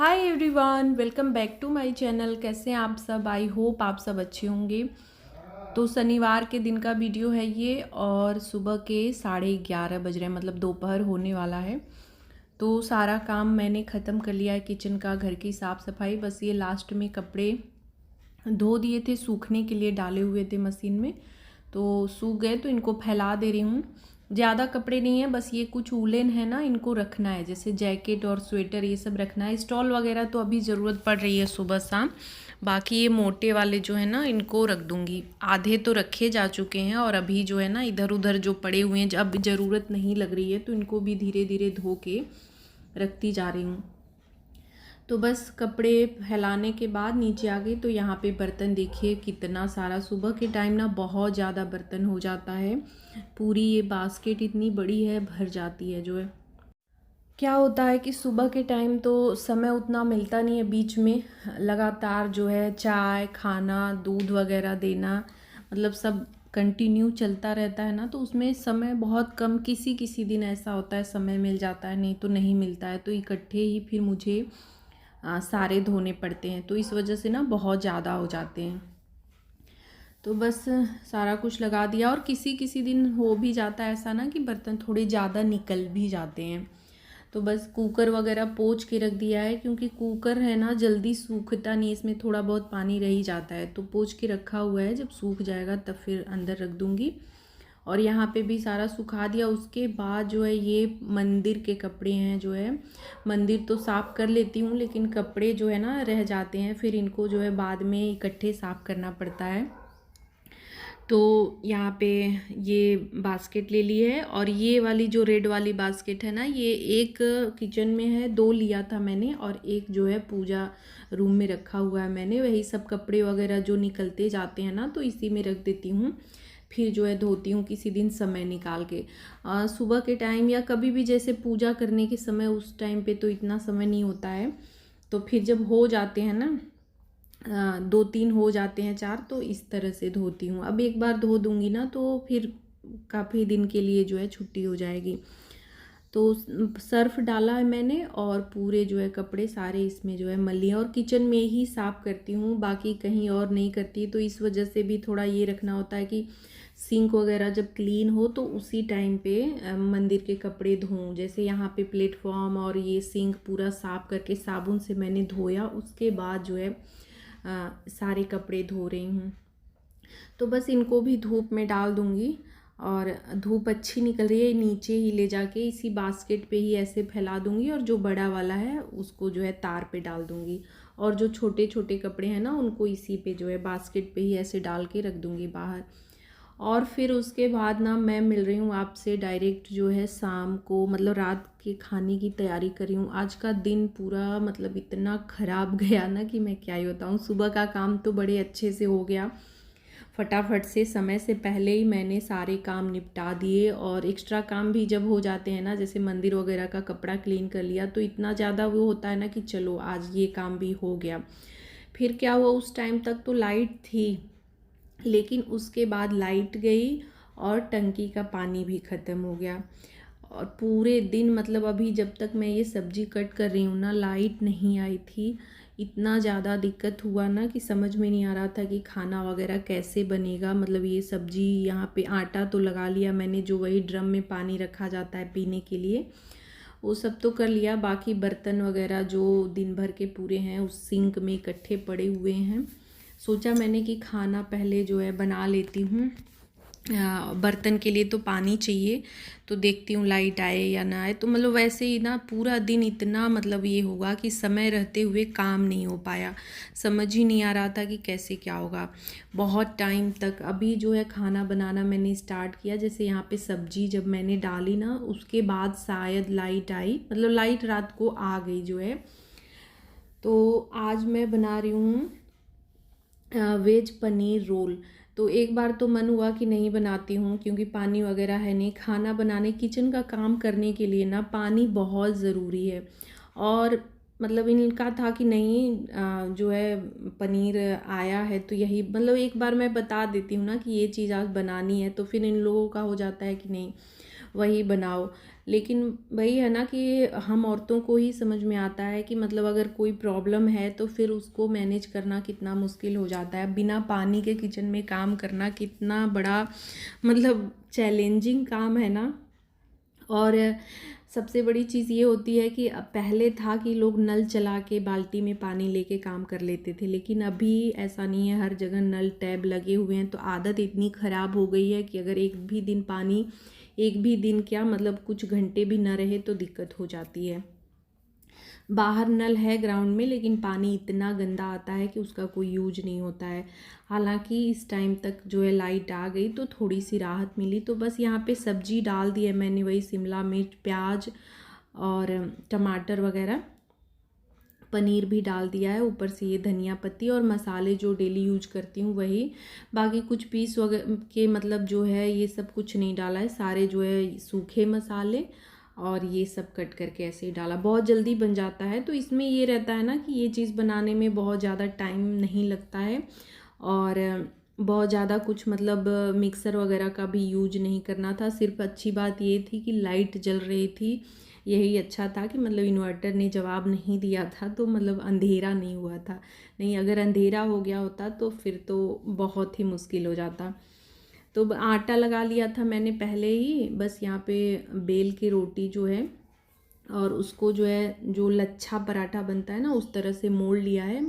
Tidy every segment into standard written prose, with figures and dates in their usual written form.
Hi everyone, welcome back to my channel. कैसे हैं आप सब? आई होप आप सब अच्छे होंगे। तो शनिवार के दिन का वीडियो है ये और सुबह के 11:30 बज रहे हैं, मतलब दोपहर होने वाला है। तो सारा काम मैंने ख़त्म कर लिया है, किचन का, घर की साफ़ सफाई। बस ये लास्ट में कपड़े धो दिए थे, सूखने के लिए डाले हुए थे मशीन में, तो सूख गए। तो इनको फैला दे रही हूँ। ज़्यादा कपड़े नहीं है, बस ये कुछ वूलन है ना, इनको रखना है, जैसे जैकेट और स्वेटर ये सब रखना है। स्टॉल वगैरह तो अभी ज़रूरत पड़ रही है सुबह शाम। बाकी ये मोटे वाले जो है ना, इनको रख दूँगी। आधे तो रखे जा चुके हैं और अभी जो है ना इधर उधर जो पड़े हुए हैं, अब ज़रूरत नहीं लग रही है, तो इनको भी धीरे धीरे धो के रखती जा रही हूँ। तो बस कपड़े फैलाने के बाद नीचे आ गई। तो यहाँ पे बर्तन देखिए कितना सारा। सुबह के टाइम ना बहुत ज़्यादा बर्तन हो जाता है। पूरी ये बास्केट इतनी बड़ी है, भर जाती है। जो है क्या होता है कि सुबह के टाइम तो समय उतना मिलता नहीं है, बीच में लगातार जो है चाय, खाना, दूध वगैरह देना, मतलब सब कंटिन्यू चलता रहता है ना, तो उसमें समय बहुत कम। किसी किसी दिन ऐसा होता है समय मिल जाता है, नहीं तो नहीं मिलता है। तो इकट्ठे ही फिर मुझे सारे धोने पड़ते हैं, तो इस वजह से ना बहुत ज़्यादा हो जाते हैं। तो बस सारा कुछ लगा दिया। और किसी किसी दिन हो भी जाता है ऐसा ना कि बर्तन थोड़े ज़्यादा निकल भी जाते हैं, तो बस कुकर वगैरह पोंछ के रख दिया है, क्योंकि कुकर है ना जल्दी सूखता नहीं, इसमें थोड़ा बहुत पानी रह ही जाता है। तो पोंछ के रखा हुआ है, जब सूख जाएगा तब फिर अंदर रख दूँगी। और यहाँ पे भी सारा सुखा दिया। उसके बाद जो है ये मंदिर के कपड़े हैं, जो है मंदिर तो साफ़ कर लेती हूँ, लेकिन कपड़े जो है ना रह जाते हैं, फिर इनको जो है बाद में इकट्ठे साफ़ करना पड़ता है। तो यहाँ पे ये बास्केट ले ली है, और ये वाली जो रेड वाली बास्केट है ना, ये एक किचन में है, दो लिया था मैंने, और एक जो है पूजा रूम में रखा हुआ है मैंने। वही सब कपड़े वगैरह जो निकलते जाते हैं ना, तो इसी में रख देती हूँ। फिर जो है धोती हूँ किसी दिन समय निकाल के, सुबह के टाइम या कभी भी, जैसे पूजा करने के समय, उस टाइम पे तो इतना समय नहीं होता है। तो फिर जब हो जाते हैं ना, 2-3 हो जाते हैं, 4, तो इस तरह से धोती हूँ। अब एक बार धो दूँगी ना, तो फिर काफ़ी दिन के लिए जो है छुट्टी हो जाएगी। तो सर्फ़ डाला है मैंने, और पूरे जो है कपड़े सारे इसमें जो है मल लिए। और किचन में ही साफ़ करती हूँ, बाकी कहीं और नहीं करती। तो इस वजह से भी थोड़ा ये रखना होता है कि सिंक वगैरह जब क्लीन हो तो उसी टाइम पे मंदिर के कपड़े धोऊं। जैसे यहाँ पे प्लेटफॉर्म और ये सिंक पूरा साफ़ करके साबुन से मैंने धोया, उसके बाद जो है सारे कपड़े धो रही हूँ। तो बस इनको भी धूप में डाल दूँगी। और धूप अच्छी निकल रही है, नीचे ही ले जाके इसी बास्केट पे ही ऐसे फैला दूँगी, और जो बड़ा वाला है उसको जो है तार पे डाल दूँगी, और जो छोटे छोटे कपड़े हैं ना, उनको इसी पे जो है बास्केट पे ही ऐसे डाल के रख दूँगी बाहर। और फिर उसके बाद ना मैं मिल रही हूँ आपसे डायरेक्ट जो है शाम को, मतलब रात के खाने की तैयारी कर रही हूँ। आज का दिन पूरा मतलब इतना ख़राब गया ना कि मैं क्या ही बताऊँ। सुबह का काम तो बड़े अच्छे से हो गया, फटाफट से समय से पहले ही मैंने सारे काम निपटा दिए। और एक्स्ट्रा काम भी जब हो जाते हैं ना, जैसे मंदिर वगैरह का कपड़ा क्लीन कर लिया, तो इतना ज़्यादा वो होता है ना कि चलो आज ये काम भी हो गया। फिर क्या हुआ, उस टाइम तक तो लाइट थी, लेकिन उसके बाद लाइट गई और टंकी का पानी भी ख़त्म हो गया। और पूरे दिन, मतलब अभी जब तक मैं ये सब्ज़ी कट कर रही हूँ ना, लाइट नहीं आई थी। इतना ज़्यादा दिक्कत हुआ ना कि समझ में नहीं आ रहा था कि खाना वगैरह कैसे बनेगा। मतलब ये सब्ज़ी, यहाँ पे आटा तो लगा लिया मैंने, जो वही ड्रम में पानी रखा जाता है पीने के लिए, वो सब तो कर लिया। बाकी बर्तन वगैरह जो दिन भर के पूरे हैं उस सिंक में इकट्ठे पड़े हुए हैं। सोचा मैंने कि खाना पहले जो है बना लेती हूँ। बर्तन के लिए तो पानी चाहिए, तो देखती हूँ लाइट आए या ना आए। तो मतलब वैसे ही ना पूरा दिन इतना, मतलब ये होगा कि समय रहते हुए काम नहीं हो पाया। समझ ही नहीं आ रहा था कि कैसे क्या होगा। बहुत टाइम तक अभी जो है खाना बनाना मैंने स्टार्ट किया, जैसे यहाँ पे सब्जी जब मैंने डाली ना, उसके बाद शायद लाइट आई, मतलब लाइट रात को आ गई जो है। तो आज मैं बना रही हूँ वेज पनीर रोल। तो एक बार तो मन हुआ कि नहीं बनाती हूँ, क्योंकि पानी वगैरह है नहीं। खाना बनाने, किचन का काम करने के लिए ना पानी बहुत ज़रूरी है। और मतलब इनका था कि नहीं, जो है पनीर आया है तो यही, मतलब एक बार मैं बता देती हूँ ना कि ये चीज़ आज बनानी है, तो फिर इन लोगों का हो जाता है कि नहीं वही बनाओ। लेकिन वही है ना कि हम औरतों को ही समझ में आता है कि मतलब अगर कोई प्रॉब्लम है तो फिर उसको मैनेज करना कितना मुश्किल हो जाता है। बिना पानी के किचन में काम करना कितना बड़ा मतलब चैलेंजिंग काम है ना। और सबसे बड़ी चीज़ ये होती है कि अब पहले था कि लोग नल चला के बाल्टी में पानी लेके काम कर लेते थे, लेकिन अभी ऐसा नहीं है। हर जगह नल टैब लगे हुए हैं, तो आदत इतनी ख़राब हो गई है कि अगर एक भी दिन क्या मतलब कुछ घंटे भी ना रहे तो दिक्कत हो जाती है। बाहर नल है ग्राउंड में, लेकिन पानी इतना गंदा आता है कि उसका कोई यूज नहीं होता है। हालांकि इस टाइम तक जो है लाइट आ गई तो थोड़ी सी राहत मिली। तो बस यहाँ पे सब्जी डाल दी है मैंने, वही शिमला मिर्च, प्याज और टमाटर वगैरह, पनीर भी डाल दिया है, ऊपर से ये धनिया पत्ती और मसाले जो डेली यूज करती हूँ वही। बाकी कुछ पीस वगैरह के मतलब जो है ये सब कुछ नहीं डाला है, सारे जो है सूखे मसाले और ये सब कट करके ऐसे ही डाला। बहुत जल्दी बन जाता है, तो इसमें ये रहता है ना कि ये चीज़ बनाने में बहुत ज़्यादा टाइम नहीं लगता है और बहुत ज़्यादा कुछ मतलब मिक्सर वगैरह का भी यूज नहीं करना था। सिर्फ अच्छी बात ये थी कि लाइट जल रही थी, यही अच्छा था कि मतलब इन्वर्टर ने जवाब नहीं दिया था, तो मतलब अंधेरा नहीं हुआ था। नहीं, अगर अंधेरा हो गया होता तो फिर तो बहुत ही मुश्किल हो जाता। तो आटा लगा लिया था मैंने पहले ही, बस यहाँ पे बेल की रोटी जो है और उसको जो है जो लच्छा पराठा बनता है ना उस तरह से मोड़ लिया है,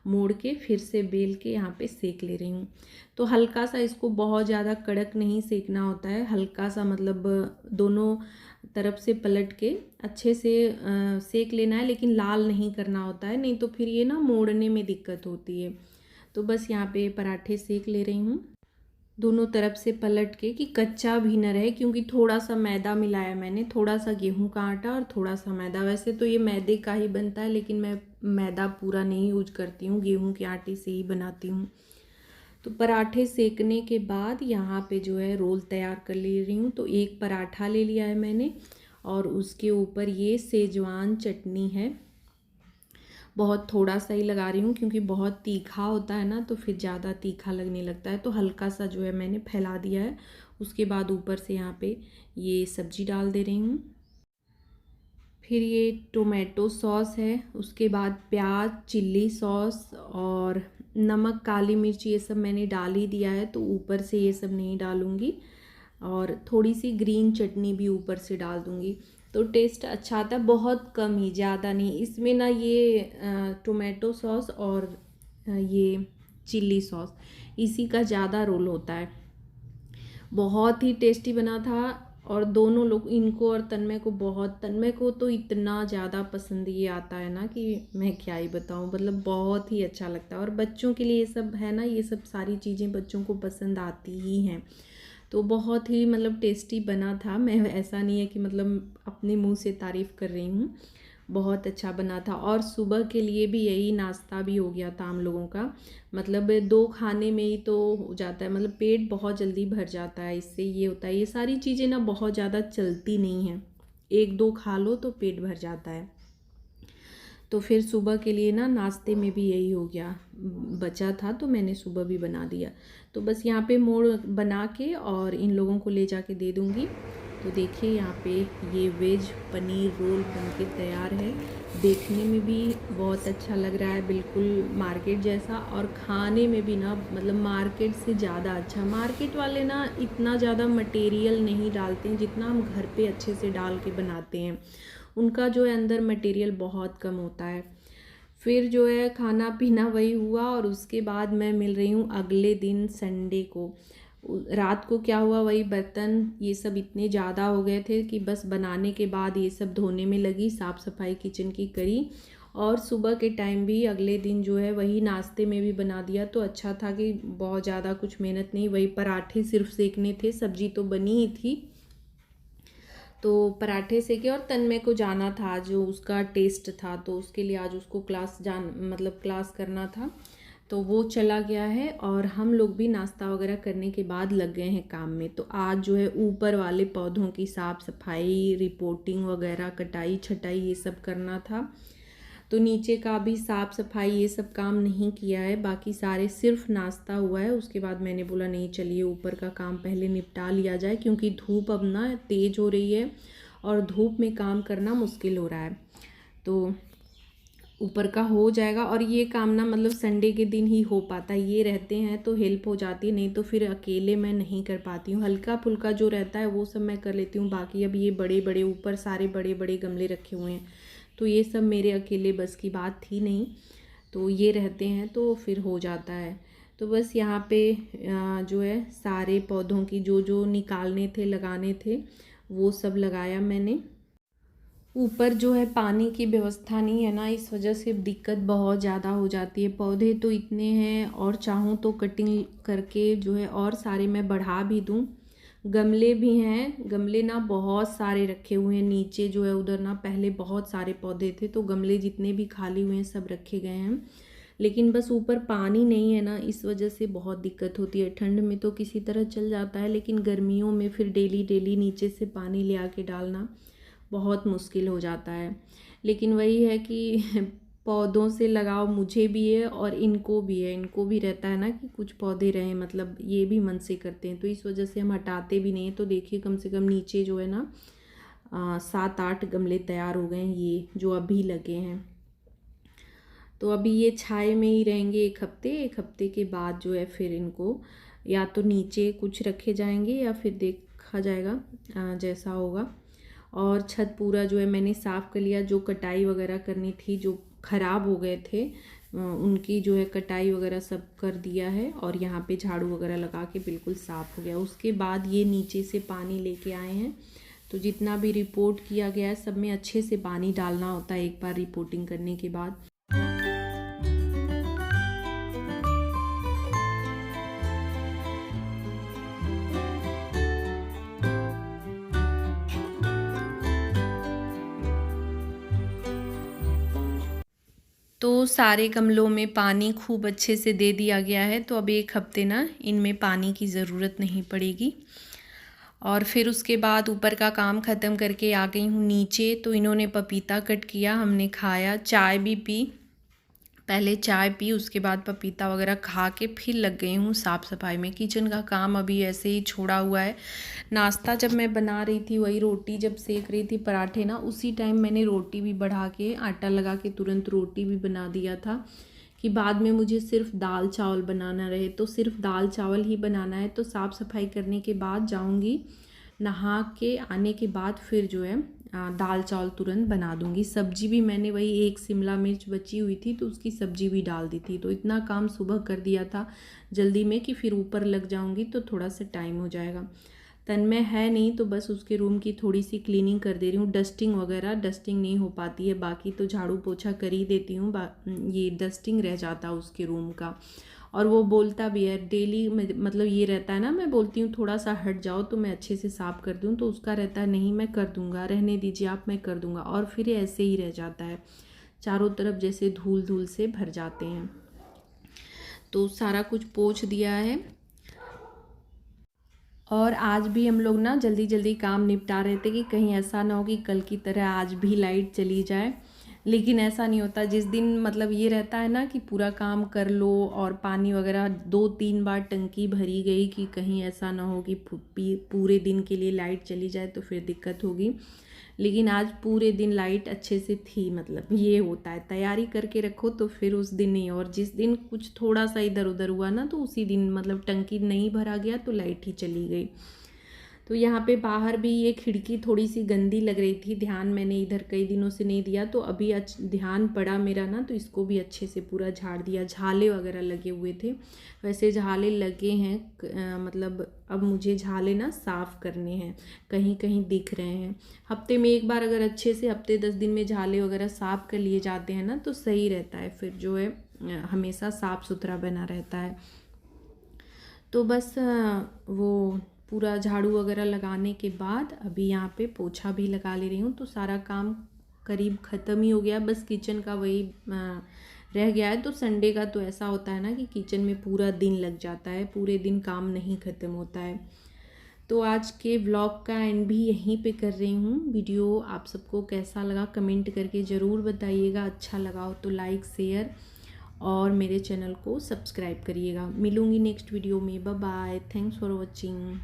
मोड़ के फिर से बेल के यहाँ पे सेक ले रही हूँ। तो हल्का सा इसको, बहुत ज़्यादा कड़क नहीं सेकना होता है, हल्का सा मतलब दोनों तरफ से पलट के अच्छे से सेक लेना है, लेकिन लाल नहीं करना होता है, नहीं तो फिर ये ना मोड़ने में दिक्कत होती है। तो बस यहाँ पे पराठे सेक ले रही हूँ दोनों तरफ से पलट के, कि कच्चा भी न रहे, क्योंकि थोड़ा सा मैदा मिलाया मैंने, थोड़ा सा गेहूं का आटा और थोड़ा सा मैदा। वैसे तो ये मैदे का ही बनता है, लेकिन मैं मैदा पूरा नहीं यूज करती हूँ, गेहूं के आटे से ही बनाती हूँ। तो पराठे सेकने के बाद यहाँ पे जो है रोल तैयार कर ले रही हूँ। तो एक पराठा ले लिया है मैंने और उसके ऊपर ये सेजवान चटनी है, बहुत थोड़ा सा ही लगा रही हूँ क्योंकि बहुत तीखा होता है ना, तो फिर ज़्यादा तीखा लगने लगता है, तो हल्का सा जो है मैंने फैला दिया है। उसके बाद ऊपर से यहाँ पे ये सब्जी डाल दे रही हूँ। फिर ये टोमेटो सॉस है, उसके बाद प्याज, चिल्ली सॉस और नमक, काली मिर्च, ये सब मैंने डाल ही दिया है, तो ऊपर से ये सब नहीं डालूँगी। और थोड़ी सी ग्रीन चटनी भी ऊपर से डाल दूँगी, तो टेस्ट अच्छा आता है, बहुत कम ही, ज़्यादा नहीं। इसमें ना ये टोमेटो सॉस और ये चिल्ली सॉस, इसी का ज़्यादा रोल होता है। बहुत ही टेस्टी बना था और दोनों लोग, इनको और तन्मय को, बहुत, तन्मय को तो इतना ज़्यादा पसंद ये आता है ना कि मैं क्या ही बताऊँ, मतलब बहुत ही अच्छा लगता है। और बच्चों के लिए ये सब है ना, ये सब सारी चीज़ें बच्चों को पसंद आती ही हैं। तो बहुत ही मतलब टेस्टी बना था, मैं ऐसा नहीं है कि मतलब अपने मुंह से तारीफ़ कर रही हूँ, बहुत अच्छा बना था। और सुबह के लिए भी यही नाश्ता भी हो गया था हम लोगों का, मतलब 2 खाने में ही तो हो जाता है, मतलब पेट बहुत जल्दी भर जाता है। इससे ये होता है, ये सारी चीज़ें ना बहुत ज़्यादा चलती नहीं हैं, 1-2 खा लो तो पेट भर जाता है। तो फिर सुबह के लिए ना नाश्ते में भी यही हो गया, बचा था तो मैंने सुबह भी बना दिया। तो बस यहाँ पे मोड़ बना के और इन लोगों को ले जाके दे दूँगी। तो देखिए यहाँ पे ये वेज पनीर रोल बनके तैयार है, देखने में भी बहुत अच्छा लग रहा है, बिल्कुल मार्केट जैसा, और खाने में भी ना मतलब मार्केट से ज़्यादा अच्छा। मार्केट वाले ना इतना ज़्यादा मटेरियल नहीं डालते हैं जितना हम घर पे अच्छे से डाल के बनाते हैं, उनका जो है अंदर मटेरियल बहुत कम होता है। फिर जो है खाना पीना वही हुआ और उसके बाद मैं मिल रही हूँ अगले दिन संडे को। रात को क्या हुआ, वही बर्तन ये सब इतने ज़्यादा हो गए थे कि बस बनाने के बाद ये सब धोने में लगी, साफ़ सफाई किचन की करी, और सुबह के टाइम भी अगले दिन जो है वही नाश्ते में भी बना दिया। तो अच्छा था कि बहुत ज़्यादा कुछ मेहनत नहीं, वही पराठे सिर्फ सेकने थे, सब्जी तो बनी ही थी, तो पराठे सेके। और तन्मय को जाना था, जो उसका टेस्ट था, तो उसके लिए आज उसको क्लास करना था, तो वो चला गया है और हम लोग भी नाश्ता वगैरह करने के बाद लग गए हैं काम में। तो आज जो है ऊपर वाले पौधों की साफ़ सफाई, रिपोर्टिंग वगैरह, कटाई छटाई ये सब करना था। तो नीचे का भी साफ़ सफाई ये सब काम नहीं किया है, बाकी सारे, सिर्फ नाश्ता हुआ है। उसके बाद मैंने बोला नहीं, चलिए ऊपर का काम पहले निपटा लिया जाए, क्योंकि धूप अब ना तेज़ हो रही है और धूप में काम करना मुश्किल हो रहा है। तो ऊपर का हो जाएगा, और ये काम ना मतलब संडे के दिन ही हो पाता है। ये रहते हैं तो हेल्प हो जाती है, नहीं तो फिर अकेले मैं नहीं कर पाती हूँ। हल्का फुल्का जो रहता है वो सब मैं कर लेती हूँ, बाकी अब ये बड़े बड़े ऊपर सारे बड़े बड़े गमले रखे हुए हैं, तो ये सब मेरे अकेले बस की बात थी नहीं। तो ये रहते हैं तो फिर हो जाता है। तो बस यहाँ पे जो है सारे पौधों की जो जो निकालने थे लगाने थे वो सब लगाया मैंने। ऊपर जो है पानी की व्यवस्था नहीं है ना, इस वजह से दिक्कत बहुत ज़्यादा हो जाती है। पौधे तो इतने हैं और चाहूँ तो कटिंग करके जो है और सारे मैं बढ़ा भी दूँ। गमले भी हैं, गमले ना बहुत सारे रखे हुए हैं नीचे जो है, उधर ना पहले बहुत सारे पौधे थे तो गमले जितने भी खाली हुए हैं सब रखे गए हैं। लेकिन बस ऊपर पानी नहीं है ना, इस वजह से बहुत दिक्कत होती है। ठंड में तो किसी तरह चल जाता है, लेकिन गर्मियों में फिर डेली डेली नीचे से पानी ले आके डालना बहुत मुश्किल हो जाता है। लेकिन वही है कि पौधों से लगाव मुझे भी है और इनको भी है, इनको भी रहता है ना कि कुछ पौधे रहें, मतलब ये भी मन से करते हैं, तो इस वजह से हम हटाते भी नहीं हैं। तो देखिए कम से कम नीचे जो है ना 7-8 गमले तैयार हो गए हैं, ये जो अभी लगे हैं। तो अभी ये छाए में ही रहेंगे एक हफ्ते के बाद जो है फिर इनको या तो नीचे कुछ रखे जाएंगे या फिर देखा जाएगा जैसा होगा। और छत पूरा जो है मैंने साफ़ कर लिया, जो कटाई वगैरह करनी थी, जो ख़राब हो गए थे उनकी जो है कटाई वगैरह सब कर दिया है, और यहाँ पे झाड़ू वगैरह लगा के बिल्कुल साफ़ हो गया। उसके बाद ये नीचे से पानी लेके आए हैं, तो जितना भी रिपोर्ट किया गया है सब में अच्छे से पानी डालना होता है एक बार रिपोर्टिंग करने के बाद। तो सारे गमलों में पानी खूब अच्छे से दे दिया गया है, तो अब एक हफ्ते ना इनमें पानी की ज़रूरत नहीं पड़ेगी। और फिर उसके बाद ऊपर का काम ख़त्म करके आ गई हूँ नीचे। तो इन्होंने पपीता कट किया, हमने खाया, चाय भी पी। पहले चाय पी, उसके बाद पपीता वगैरह खा के फिर लग गई हूँ साफ़ सफाई में। किचन का काम अभी ऐसे ही छोड़ा हुआ है। नाश्ता जब मैं बना रही थी, वही रोटी जब सेक रही थी पराठे ना, उसी टाइम मैंने रोटी भी बढ़ा के आटा लगा के तुरंत रोटी भी बना दिया था कि बाद में मुझे सिर्फ दाल चावल बनाना रहे। तो सिर्फ दाल चावल ही बनाना है, तो साफ़ सफाई करने के बाद जाऊँगी, नहा के आने के बाद फिर जो है दाल चावल तुरंत बना दूंगी। सब्जी भी मैंने वही एक शिमला मिर्च बची हुई थी तो उसकी सब्जी भी डाल दी थी। तो इतना काम सुबह कर दिया था जल्दी में कि फिर ऊपर लग जाऊंगी तो थोड़ा सा टाइम हो जाएगा। तन्मय है नहीं तो बस उसके रूम की थोड़ी सी क्लीनिंग कर दे रही हूँ। डस्टिंग वगैरह डस्टिंग नहीं हो पाती है, बाकी तो झाड़ू पोछा कर ही देती हूँ, ये डस्टिंग रह जाता है उसके रूम का। और वो बोलता भी है डेली, मतलब ये रहता है ना, मैं बोलती हूँ थोड़ा सा हट जाओ तो मैं अच्छे से साफ़ कर दूँ, तो उसका रहता है नहीं मैं कर दूँगा, रहने दीजिए आप, मैं कर दूँगा। और फिर ऐसे ही रह जाता है, चारों तरफ जैसे धूल धूल से भर जाते हैं। तो सारा कुछ पोंछ दिया है। और आज भी हम लोग ना जल्दी जल्दी काम निपटा रहे थे कि कहीं ऐसा ना हो कि कल की तरह आज भी लाइट चली जाए। लेकिन ऐसा नहीं होता। जिस दिन मतलब ये रहता है ना कि पूरा काम कर लो और पानी वगैरह 2-3 बार टंकी भरी गई कि कहीं ऐसा ना हो कि पूरे दिन के लिए लाइट चली जाए तो फिर दिक्कत होगी। लेकिन आज पूरे दिन लाइट अच्छे से थी, मतलब ये होता है तैयारी करके रखो तो फिर उस दिन नहीं। और जिस दिन कुछ थोड़ा सा इधर उधर हुआ ना तो उसी दिन मतलब टंकी नहीं भरा गया तो लाइट ही चली गई। तो यहाँ पे बाहर भी ये खिड़की थोड़ी सी गंदी लग रही थी, ध्यान मैंने इधर कई दिनों से नहीं दिया, तो अभी ध्यान पड़ा मेरा ना, तो इसको भी अच्छे से पूरा झाड़ दिया। झाले वगैरह लगे हुए थे, वैसे झाले लगे हैं, मतलब अब मुझे झाले ना साफ़ करने हैं, कहीं कहीं दिख रहे हैं। हफ्ते में एक बार अगर अच्छे से हफ्ते 10 दिन में झाले वगैरह साफ़ कर लिए जाते हैं ना तो सही रहता है, फिर जो है हमेशा साफ़ सुथरा बना रहता है। तो बस वो पूरा झाड़ू वगैरह लगाने के बाद अभी यहाँ पे पोछा भी लगा ले रही हूँ। तो सारा काम करीब ख़त्म ही हो गया, बस किचन का वही रह गया है। तो संडे का तो ऐसा होता है ना कि किचन में पूरा दिन लग जाता है, पूरे दिन काम नहीं ख़त्म होता है। तो आज के व्लॉग का एंड भी यहीं पे कर रही हूँ। वीडियो आप सबको कैसा लगा कमेंट करके ज़रूर बताइएगा, अच्छा लगा हो तो लाइक शेयर और मेरे चैनल को सब्सक्राइब करिएगा। मिलूँगी नेक्स्ट वीडियो में, bye bye, thanks for watching.